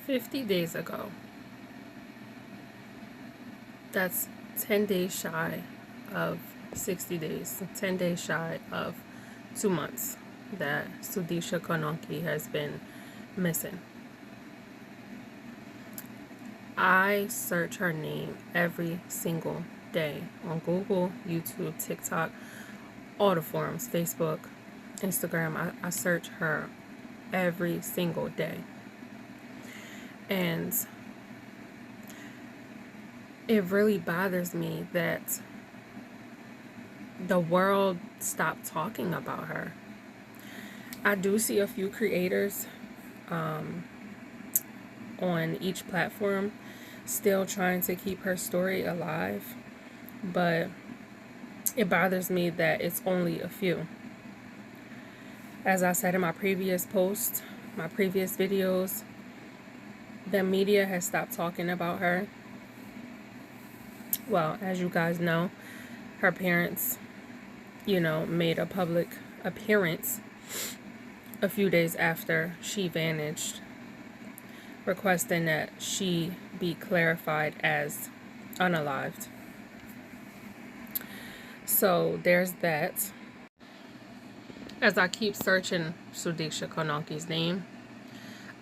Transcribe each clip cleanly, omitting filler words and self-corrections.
50 days ago. That's 10 days shy of 60 days, 10 days shy of 2 months that SUDIKSHA KONANKI has been missing. I search her name every single day on Google, YouTube, TikTok, all the forums, Facebook, Instagram. I search her every single day. And it really bothers me that the world stopped talking about her. I do see a few creators on each platform still trying to keep her story alive, but it bothers me that it's only a few. As I said in my previous post, my previous videos, the media has stopped talking about her. Well, as you guys know, her parents, made a public appearance a few days after she vanished, requesting that she be clarified as unalived. So there's that. As I keep searching SUDIKSHA KONANKI's name,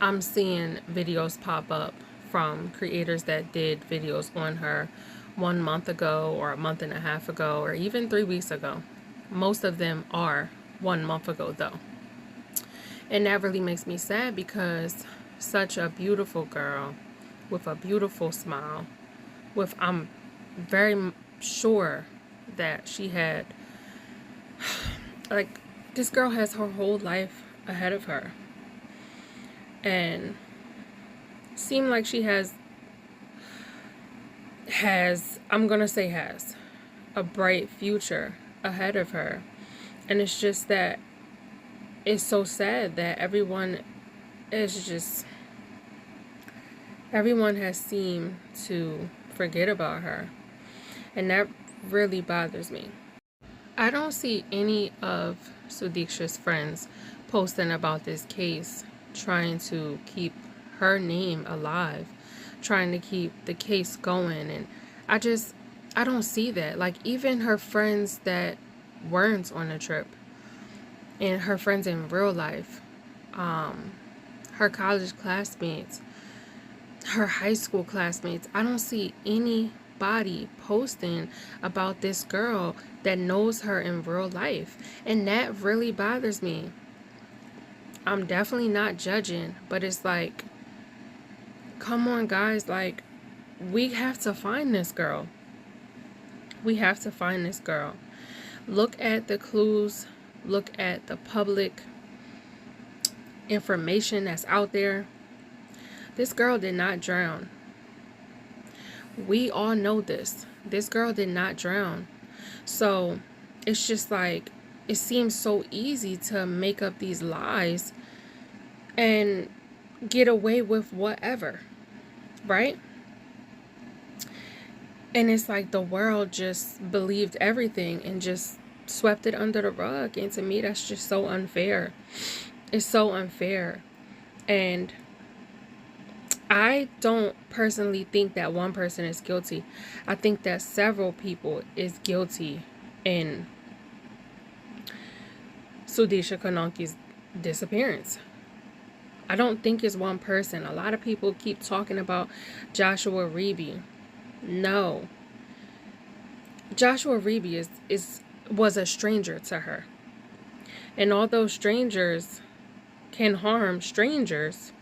I'm seeing videos pop up from creators that did videos on her 1 month ago or a month and a half ago or even 3 weeks ago. Most of them are 1 month ago though. And that really makes me sad because such a beautiful girl with a beautiful smile, I'm very sure that she had, like, this girl has her whole life ahead of her. And seemed like she has, I'm gonna say has, a bright future ahead of her. And it's just that it's so sad that everyone has seemed to forget about her. And that really bothers me. I don't see any of SUDIKSHA's friends posting about this case, trying to keep her name alive, trying to keep the case going. And I don't see that. Like, even her friends that weren't on the trip and her friends in real life, her college classmates, her high school classmates, I don't see anybody posting about this girl that knows her in real life. And that really bothers me. I'm definitely not judging, but it's like, come on guys, like, we have to find this girl. We have to find this girl. Look at the clues, look at the public information that's out there. This girl did not drown. We all know this. This girl did not drown. So it's just like, it seems so easy to make up these lies and get away with whatever, right? And it's like the world just believed everything and just swept it under the rug. And to me, that's just so unfair. It's so unfair. And I don't personally think that one person is guilty. I think that several people is guilty in SUDIKSHA KONANKI's disappearance. I don't think it's one person. A lot of people keep talking about Joshua Reeby. No. Joshua Reeby was a stranger to her. And although strangers can harm strangers,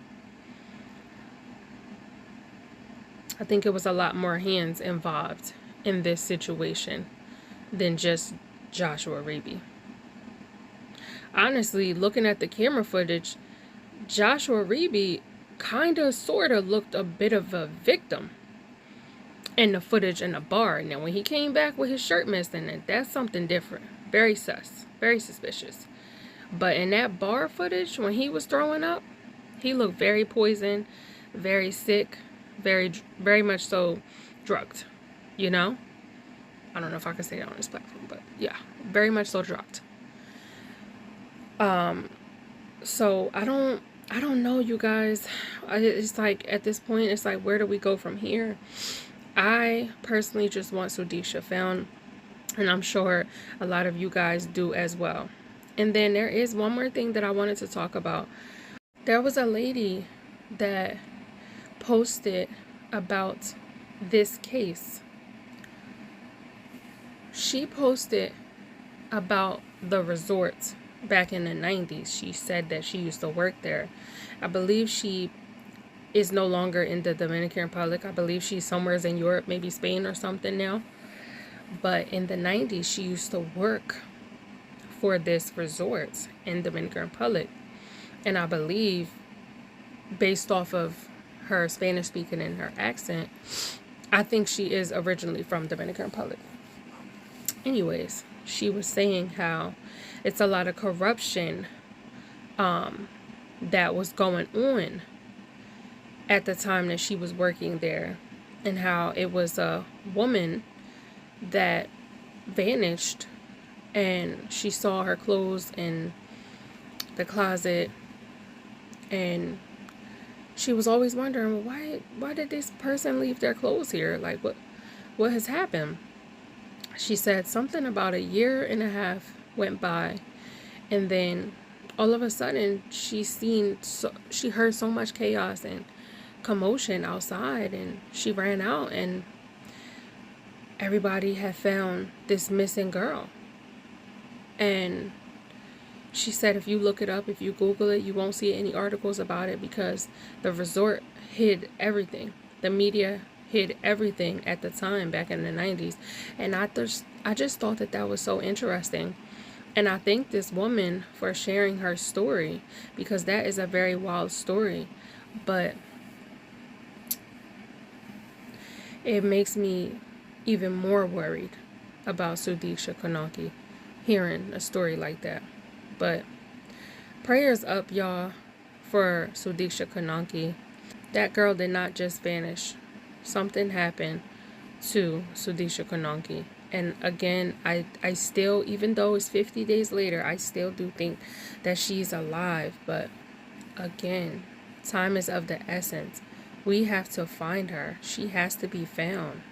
I think it was a lot more hands involved in this situation than just Joshua Reeby. Honestly, looking at the camera footage, Joshua Reeby kind of sort of looked a bit of a victim in the footage in the bar. Now, when he came back with his shirt missing, that's something different. Very sus, very suspicious. But in that bar footage, when he was throwing up, he looked very poisoned, very sick, very much so drugged, I don't know if I can say that on this platform, but yeah, very much so drugged. So I I don't know, you guys. It's like, at this point, it's like, where do we go from here? I personally just want SUDIKSHA found, and I'm sure a lot of you guys do as well. And then there is one more thing that I wanted to talk about. There was a lady that posted about this case. She posted about the resort back in the 90s. She said that she used to work there. I believe she is no longer in the Dominican Republic. I believe she's somewhere in Europe, maybe Spain or something now. But in the 90s, she used to work for this resort in Dominican Republic. And I believe, based off of her Spanish speaking and her accent, I think she is originally from Dominican Republic. Anyways, she was saying how it's a lot of corruption that was going on at the time that she was working there, and how it was a woman that vanished, and she saw her clothes in the closet, and she was always wondering, why did this person leave their clothes here? Like, what has happened? She said something about a year and a half went by, and then all of a sudden she heard so much chaos and commotion outside, and she ran out, and everybody had found this missing girl. And she said, if you look it up, if you Google it, you won't see any articles about it, because the resort hid everything. The media hid everything at the time back in the 90s. And I just thought that was so interesting. And I thank this woman for sharing her story, because that is a very wild story. But it makes me even more worried about SUDIKSHA KONANKI, hearing a story like that. But prayers up, y'all, for SUDIKSHA KONANKI. That girl did not just vanish. Something happened to SUDIKSHA KONANKI. And again, I still, even though it's 50 days later, I still do think that she's alive. But again, time is of the essence. We have to find her. She has to be found.